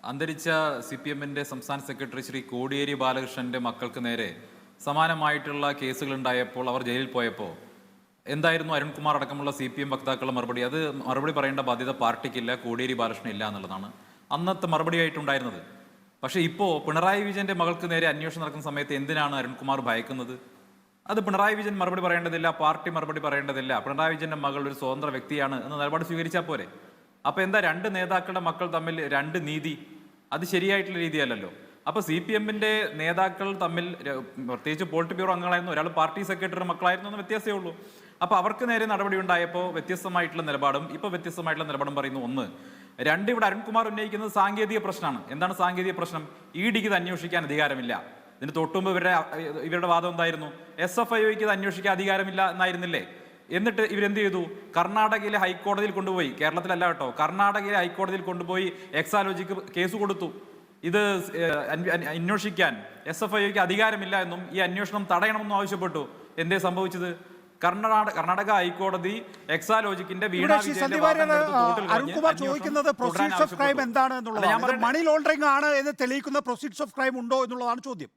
അന്തരിച്ച CPM-ന്റെ സംസ്ഥാന സെക്രട്ടറി ശ്രീ കോടിയേരി ബാലകൃഷ്ണന്റെ മക്കൾക്ക് നേരെ സമാനമായിട്ടുള്ള കേസുകൾ ഉണ്ടായപ്പോൾ അവർ ജയിലിൽ പോയപ്പോൾ എന്തായിരുന്നു അരുൺകുമാർ അടക്കമുള്ള CPM വക്താക്കളുടെ മറുപടി? അത് മറുപടി പറയേണ്ട ബാധ്യത പാർട്ടിക്കില്ല, കോടിയേരി ബാലകൃഷ്ണൻ ഇല്ല എന്നുള്ളതാണ് അന്നത്തെ മറുപടിയായിട്ടുണ്ടായിരുന്നത്. പക്ഷേ ഇപ്പോൾ പിണറായി വിജയന്റെ മകൾക്ക് നേരെ അന്വേഷണം നടക്കുന്ന സമയത്ത് എന്തിനാണ് അരുൺകുമാർ ഭയക്കുന്നത്? അത് പിണറായി വിജയൻ മറുപടി പറയേണ്ടതില്ല, പാർട്ടി മറുപടി പറയേണ്ടതില്ല. പിണറായി വിജയന്റെ മകൾ ഒരു സ്വതന്ത്ര വ്യക്തിയാണ് എന്ന നിലപാട് സ്വീകരിച്ചാൽ പോരെ? അപ്പോൾ എന്താ രണ്ട് നേതാക്കളുടെ മക്കൾ തമ്മിൽ രണ്ട് നീതി? അത് ശരിയായിട്ടുള്ള രീതിയല്ലല്ലോ. അപ്പോൾ CPM-ന്റെ നേതാക്കൾ തമ്മിൽ, പ്രത്യേകിച്ച് പോളിറ്റ് ബ്യൂറോ അംഗങ്ങളായിരുന്നു, ഒരാൾ പാർട്ടി സെക്രട്ടറി മക്കളായിരുന്നു എന്ന് വ്യത്യാസമേ ഉള്ളൂ. അപ്പോൾ അവർക്ക് നേരെ നടപടി ഉണ്ടായപ്പോൾ വ്യത്യസ്തമായിട്ടുള്ള നിലപാടും ഇപ്പോൾ വ്യത്യസ്തമായിട്ടുള്ള നിലപാടും പറയുന്നു. ഒന്ന്, രണ്ട്, ഇവിടെ അരുൺകുമാർ ഉന്നയിക്കുന്നത് സാങ്കേതിക പ്രശ്നമാണ്. എന്താണ് സാങ്കേതിക പ്രശ്നം? ED-ക്ക് ഇത് അന്വേഷിക്കാൻ അധികാരമില്ല. ഇതിന് തൊട്ടുമുമ്പ് ഇവരുടെ വാദം എന്തായിരുന്നു? SFIOയ്ക്ക് ഇത് അന്വേഷിക്കാൻ അധികാരമില്ല എന്നായിരുന്നില്ലേ? എന്നിട്ട് ഇവരെന്ത് ചെയ്തു? കർണാടകയിലെ ഹൈക്കോടതിയിൽ കൊണ്ടുപോയി, കേരളത്തിലല്ല കേട്ടോ, കർണാടകയിലെ ഹൈക്കോടതിയിൽ കൊണ്ടുപോയി എക്സാലോജിക്ക് കേസ് കൊടുത്തു. ഇത് അന്വേഷിക്കാൻ SFIOയ്ക്ക് അധികാരമില്ല എന്നും ഈ അന്വേഷണം തടയണമെന്നും ആവശ്യപ്പെട്ടു. എന്തേ സംഭവിച്ചത്? കർണാടക ഹൈക്കോടതി എക്സാലോജിക്കിന്റെ മണി ലോണ്ടറിംഗ് ആണ് എന്ന് തെളിയിക്കുന്ന പ്രൊസീഡ്സ് ഓഫ് ക്രൈം ഉണ്ടോ എന്നുള്ളതാണ് ചോദ്യം.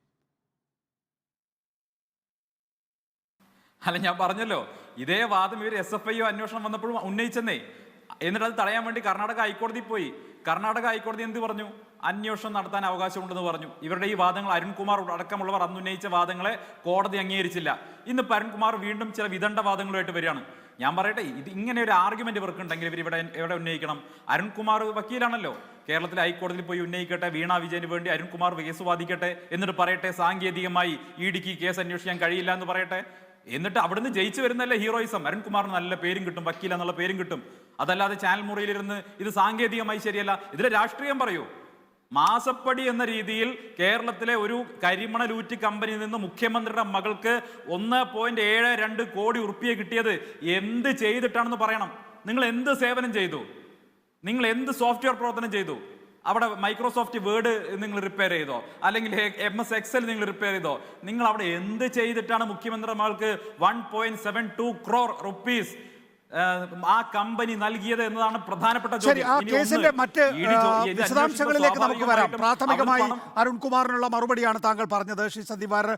അല്ല, ഞാൻ പറഞ്ഞല്ലോ, ഇതേ വാദം ഇവർ SFIO അന്വേഷണം വന്നപ്പോഴും ഉന്നയിച്ചെന്നേ. എന്നിട്ട് അത് തടയാൻ വേണ്ടി കർണാടക ഹൈക്കോടതി പോയി. കർണാടക ഹൈക്കോടതി എന്ത് പറഞ്ഞു? അന്വേഷണം നടത്താൻ അവകാശമുണ്ടെന്ന് പറഞ്ഞു. ഇവരുടെ ഈ വാദങ്ങൾ, അരുൺകുമാർ അടക്കമുള്ളവർ അന്ന് ഉന്നയിച്ച വാദങ്ങളെ കോടതി അംഗീകരിച്ചില്ല. ഇന്നിപ്പോൾ അരുൺകുമാർ വീണ്ടും ചില വിദണ്ഡ വാദങ്ങളുമായിട്ട് വരികയാണ്. ഞാൻ പറയട്ടെ, ഇത് ഇങ്ങനെ ഒരു ആർഗ്യുമെന്റ് ഇവർക്കുണ്ടെങ്കിൽ ഇവർ ഇവിടെ ഉന്നയിക്കണം. അരുൺകുമാർ വക്കീലാണല്ലോ, കേരളത്തിലെ ഹൈക്കോടതിയിൽ പോയി ഉന്നയിക്കട്ടെ, വീണ വിജയന് വേണ്ടി അരുൺകുമാർ കേസ് വാദിക്കട്ടെ, എന്നിട്ട് പറയട്ടെ സാങ്കേതികമായി ED-ക്ക് കേസ് അന്വേഷിക്കാൻ കഴിയില്ല എന്ന് പറയട്ടെ. എന്നിട്ട് അവിടുന്ന് ജയിച്ചു വരുന്നല്ലേ ഹീറോയിസം. അരുൺകുമാറിന് നല്ല പേരും കിട്ടും, വക്കീൽ എന്നുള്ള പേരും കിട്ടും. അതല്ലാതെ ചാനൽ മുറിയിലിരുന്ന് ഇത് സാങ്കേതികമായി ശരിയല്ല, ഇതിലെ രാഷ്ട്രീയം പറയൂ. മാസപ്പടി എന്ന രീതിയിൽ കേരളത്തിലെ ഒരു കരിമണലൂറ്റ് കമ്പനിയിൽ നിന്ന് മുഖ്യമന്ത്രിയുടെ മകൾക്ക് 1.72 കോടി ഉറുപ്പിക കിട്ടിയത് എന്ത് ചെയ്തിട്ടാണെന്ന് പറയണം. നിങ്ങൾ എന്ത് സേവനം ചെയ്തു? നിങ്ങൾ എന്ത് സോഫ്റ്റ്വെയർ പ്രവർത്തനം ചെയ്തു? അവിടെ മൈക്രോസോഫ്റ്റ് വേർഡ് നിങ്ങൾ റിപ്പയർ ചെയ്തോ? അല്ലെങ്കിൽ MS Excel നിങ്ങൾ റിപ്പയർ ചെയ്തോ? നിങ്ങൾ അവിടെ എന്ത് ചെയ്തിട്ടാണ് മുഖ്യമന്ത്രിയുടെ മകൾക്ക് 1.72 crore റുപ്പീസ് ആ കമ്പനി നൽകിയത് എന്നതാണ് പ്രധാനപ്പെട്ട ചോദ്യം. ആ കേസിന്റെ മറ്റ് വിശദാംശങ്ങളിലേക്ക് നമുക്ക് വരാം. പ്രാഥമികമായി അരുൺകുമാറിനുള്ള മറുപടിയാണ് താങ്കൾ പറഞ്ഞത്. Shri Sandeep Warrier,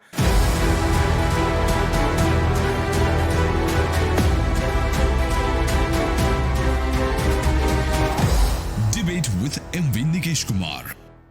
Debate with MV Nikesh Kumar.